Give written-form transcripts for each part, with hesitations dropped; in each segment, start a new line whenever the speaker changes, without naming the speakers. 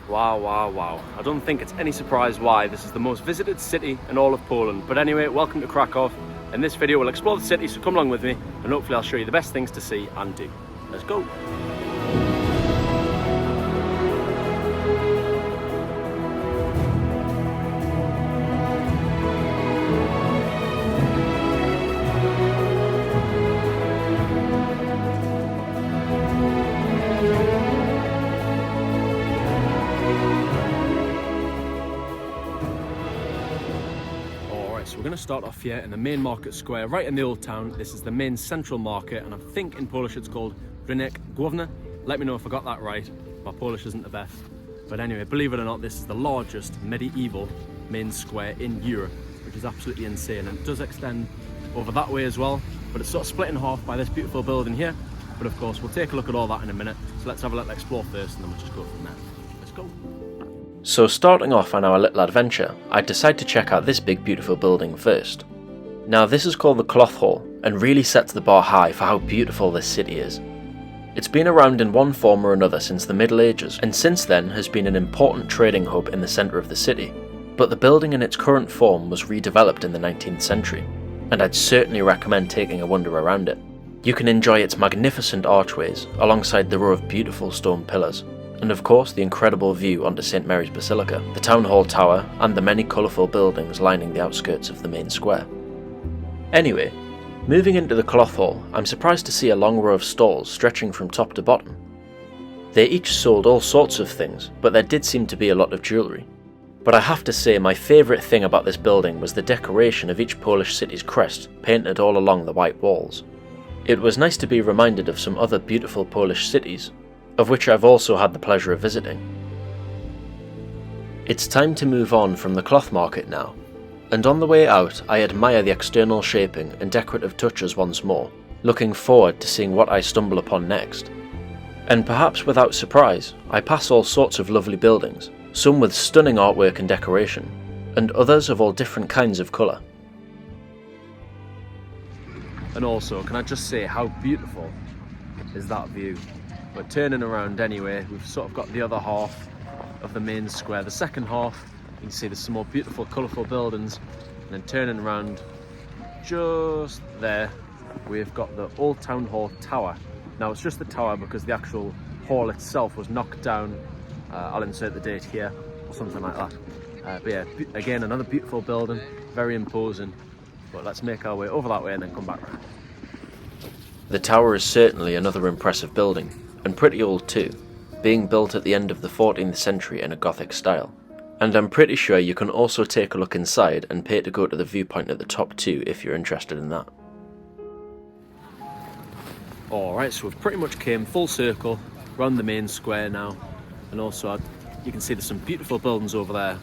Wow, wow, wow. I don't think it's any surprise why this is the most visited city in all of Poland. But anyway, welcome to Krakow. In this video we'll explore the city, so come along with me and hopefully I'll show you the best things to see and do. Let's go! So we're going to start off here in the main market square, right in the old town. This is the main central market, and I think in Polish it's called Rynek Główny. Let me know if I got that right. My Polish isn't the best. But anyway, believe it or not, this is the largest medieval main square in Europe, which is absolutely insane. And it does extend over that way as well, but it's sort of split in half by this beautiful building here. But of course, we'll take a look at all that in a minute. So let's have a little explore first, and then we'll just go from there. Let's go.
So starting off on our little adventure, I decide to check out this big beautiful building first. Now this is called the Cloth Hall, and really sets the bar high for how beautiful this city is. It's been around in one form or another since the Middle Ages, and since then has been an important trading hub in the centre of the city. But the building in its current form was redeveloped in the 19th century, and I'd certainly recommend taking a wander around it. You can enjoy its magnificent archways, alongside the row of beautiful stone pillars, and of course the incredible view onto St Mary's Basilica, the Town Hall Tower, and the many colourful buildings lining the outskirts of the main square. Anyway, moving into the Cloth Hall, I'm surprised to see a long row of stalls stretching from top to bottom. They each sold all sorts of things, but there did seem to be a lot of jewellery. But I have to say my favourite thing about this building was the decoration of each Polish city's crest painted all along the white walls. It was nice to be reminded of some other beautiful Polish cities, of which I've also had the pleasure of visiting. It's time to move on from the cloth market now, and on the way out I admire the external shaping and decorative touches once more, looking forward to seeing what I stumble upon next. And perhaps without surprise, I pass all sorts of lovely buildings, some with stunning artwork and decoration, and others of all different kinds of colour.
And also, can I just say how beautiful is that view? But turning around anyway, we've sort of got the other half of the main square. The second half, you can see there's some more beautiful, colourful buildings. And then turning around just there, we've got the Old Town Hall Tower. Now it's just the tower because the actual hall itself was knocked down. I'll insert the date here or something like that. But yeah, again, another beautiful building, very imposing. But let's make our way over that way and then come back round.
The tower is certainly another impressive building, and pretty old too, being built at the end of the 14th century in a Gothic style. And I'm pretty sure you can also take a look inside and pay to go to the viewpoint at the top too if you're interested in that.
Alright, so we've pretty much came full circle around the main square now, and also you can see there's some beautiful buildings over there,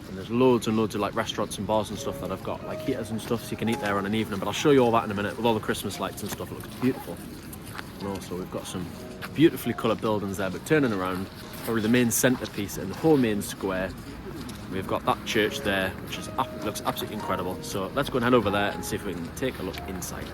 and there's loads and loads of like restaurants and bars and stuff that I've got like heaters and stuff so you can eat there on an evening, but I'll show you all that in a minute with all the Christmas lights and stuff. It looks beautiful. And also we've got some beautifully coloured buildings there, but turning around, probably the main centrepiece in the whole main square, we've got that church there, which looks absolutely incredible. So let's go and head over there and see if we can take a look inside.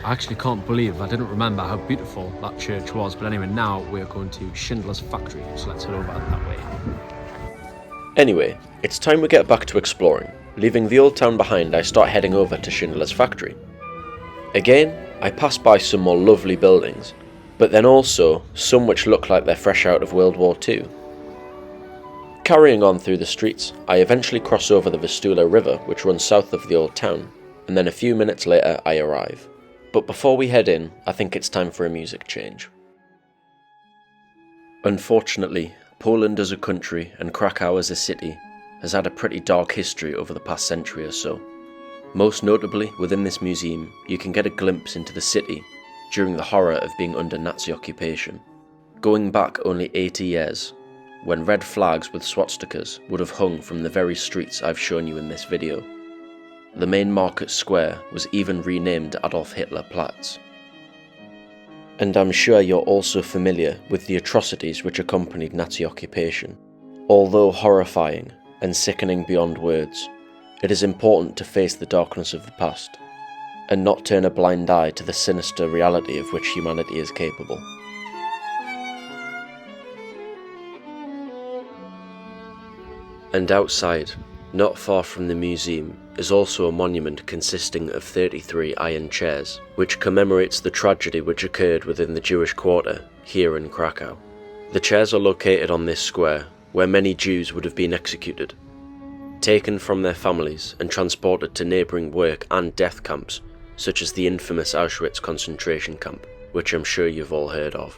I actually can't believe I didn't remember how beautiful that church was, but anyway, now we're going to Schindler's factory, so let's head over that way.
Anyway, it's time we get back to exploring. Leaving the old town behind, I start heading over to Schindler's factory. Again, I pass by some more lovely buildings, but then also some which look like they're fresh out of World War II. Carrying on through the streets, I eventually cross over the Vistula River, which runs south of the old town, and then a few minutes later I arrive. But before we head in, I think it's time for a music change. Unfortunately, Poland as a country and Krakow as a city has had a pretty dark history over the past century or so. Most notably, within this museum, you can get a glimpse into the city during the horror of being under Nazi occupation, going back only 80 years, when red flags with swastikas would have hung from the very streets I've shown you in this video. The main market square was even renamed Adolf Hitler Platz. And I'm sure you're also familiar with the atrocities which accompanied Nazi occupation. Although horrifying and sickening beyond words, it is important to face the darkness of the past, and not turn a blind eye to the sinister reality of which humanity is capable. And outside, not far from the museum, is also a monument consisting of 33 iron chairs, which commemorates the tragedy which occurred within the Jewish quarter here in Krakow. The chairs are located on this square, where many Jews would have been executed, taken from their families and transported to neighbouring work and death camps, such as the infamous Auschwitz concentration camp, which I'm sure you've all heard of.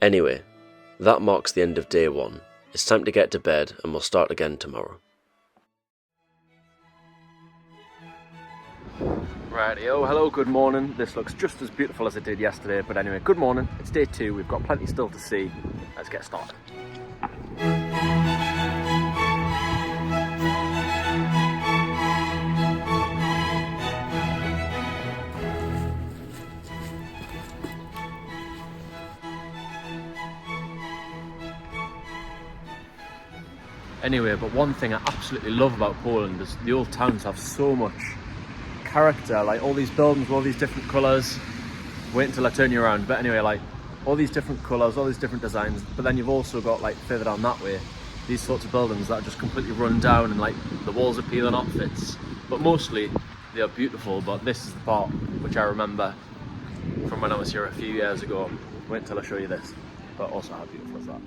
Anyway, that marks the end of day one. It's time to get to bed and we'll start again tomorrow.
Right, hello, good morning. This looks just as beautiful as it did yesterday, but anyway, good morning. It's day 2, we've got plenty still to see. Let's get started. Anyway, but one thing I absolutely love about Poland is the old towns have so much character, like all these buildings with all these different colours. Wait until I turn you around, but anyway, like all these different colours, all these different designs, but then you've also got, like, further down that way, these sorts of buildings that are just completely run down and like the walls are peeling off. But mostly they are beautiful. But this is the part which I remember from when I was here a few years ago. Wait until I show you this, but also how beautiful is that.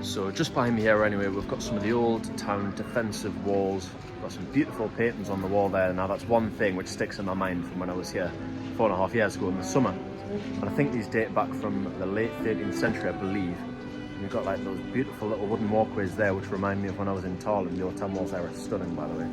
So just behind me here anyway, we've got some of the old town defensive walls. We've got some beautiful paintings on the wall there. Now that's one thing which sticks in my mind from when I was here 4.5 years ago in the summer. And I think these date back from the late 13th century, I believe. And you've got like those beautiful little wooden walkways there, which remind me of when I was in Tallinn. The old town walls there are stunning, by the way.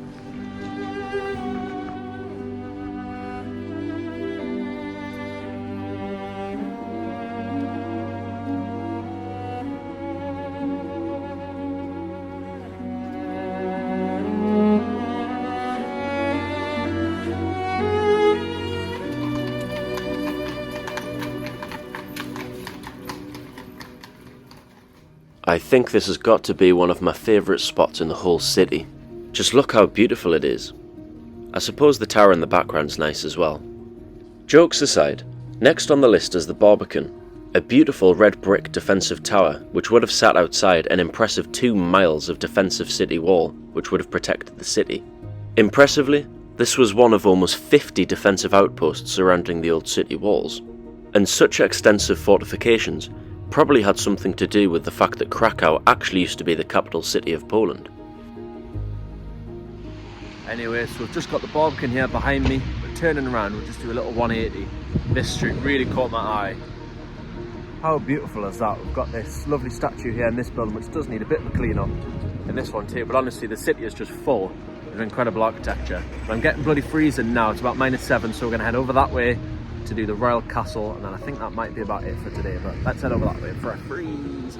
I think this has got to be one of my favourite spots in the whole city. Just look how beautiful it is. I suppose the tower in the background's nice as well. Jokes aside, next on the list is the Barbican, a beautiful red brick defensive tower which would have sat outside an impressive 2 miles of defensive city wall which would have protected the city. Impressively, this was one of almost 50 defensive outposts surrounding the old city walls, and such extensive fortifications probably had something to do with the fact that Krakow actually used to be the capital city of Poland.
Anyway, so we've just got the Barbican here behind me. We're turning around, we'll just do a little 180. This street really caught my eye. How beautiful is that? We've got this lovely statue here in this building which does need a bit of a clean up, and this one too, but honestly the city is just full of incredible architecture. But I'm getting bloody freezing now, it's about -7, so we're going to head over that way to do the Royal Castle, and then I think that might be about it for today, but let's head over that way for a freeze.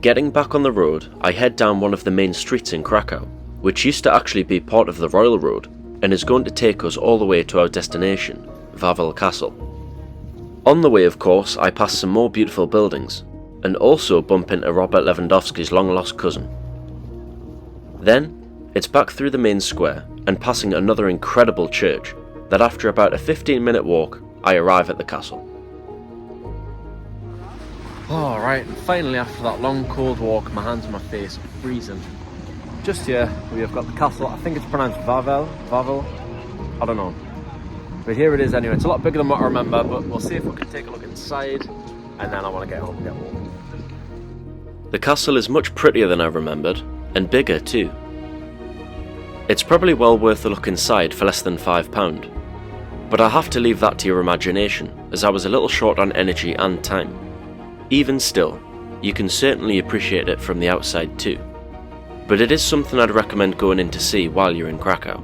Getting back on the road, I head down one of the main streets in Krakow, which used to actually be part of the Royal Road, and is going to take us all the way to our destination, Wawel Castle. On the way, of course, I pass some more beautiful buildings, and also bump into Robert Lewandowski's long-lost cousin. Then, it's back through the main square, and passing another incredible church, that after about a 15-minute walk, I arrive at the castle.
Alright, and finally after that long cold walk, my hands on my face, freezing. Just here, we have got the castle. I think it's pronounced Wawel, I don't know. But here it is anyway. It's a lot bigger than what I remember, but we'll see if we can take a look inside. and then I want to get home and get warm.
The castle is much prettier than I remembered, and bigger too. It's probably well worth a look inside for less than £5, but I'll have to leave that to your imagination, as I was a little short on energy and time. Even still, you can certainly appreciate it from the outside too, but it is something I'd recommend going in to see while you're in Krakow.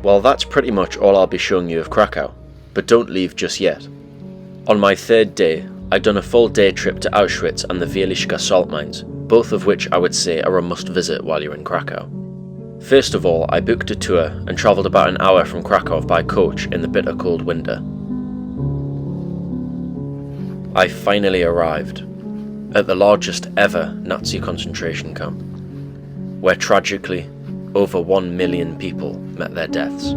Well, that's pretty much all I'll be showing you of Krakow, but don't leave just yet. On my third day, I'd done a full day trip to Auschwitz and the Wieliczka Salt Mines, both of which I would say are a must visit while you're in Krakow. First of all, I booked a tour and travelled about an hour from Krakow by coach in the bitter cold winter. I finally arrived at the largest ever Nazi concentration camp, where tragically over 1 million people met their deaths.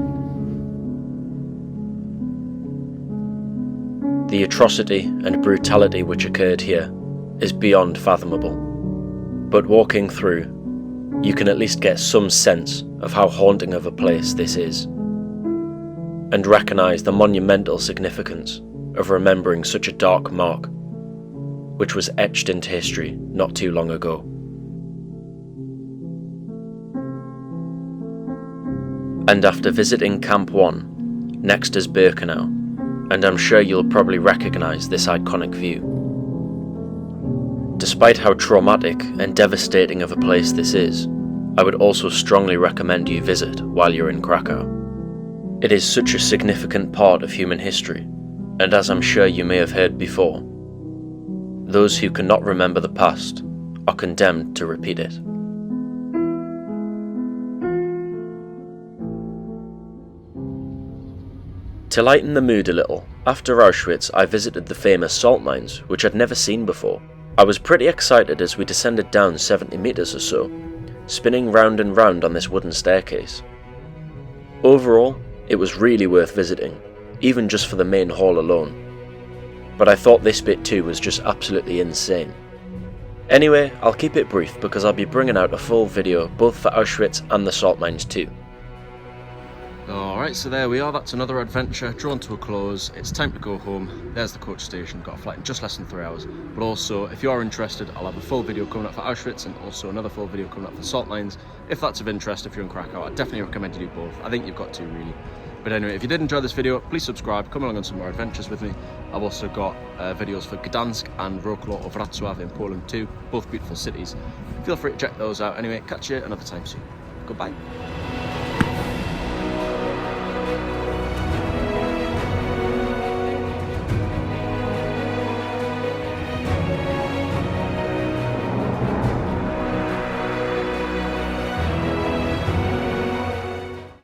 The atrocity and brutality which occurred here is beyond fathomable, but walking through, you can at least get some sense of how haunting of a place this is, and recognise the monumental significance of remembering such a dark mark, which was etched into history not too long ago. And after visiting Camp 1, next is Birkenau, and I'm sure you'll probably recognise this iconic view. Despite how traumatic and devastating of a place this is, I would also strongly recommend you visit while you're in Krakow. It is such a significant part of human history, and as I'm sure you may have heard before, those who cannot remember the past are condemned to repeat it. To lighten the mood a little, after Auschwitz I visited the famous salt mines, which I'd never seen before. I was pretty excited as we descended down 70 metres or so, spinning round and round on this wooden staircase. Overall, it was really worth visiting, even just for the main hall alone. But I thought this bit too was just absolutely insane. Anyway, I'll keep it brief because I'll be bringing out a full video both for Auschwitz and the salt mines too.
Alright, so there we are, that's another adventure drawn to a close. It's time to go home. There's the coach station, got a flight in just less than 3 hours. But also, if you are interested, I'll have a full video coming up for Auschwitz and also another full video coming up for salt mines. If that's of interest, if you're in Krakow, I definitely recommend you do both. I think you've got to, really. But anyway, if you did enjoy this video, please subscribe, come along on some more adventures with me. I've also got videos for Gdansk and Wrocław or Wrocław in Poland too, both beautiful cities. Feel free to check those out. Anyway, catch you another time soon. Goodbye.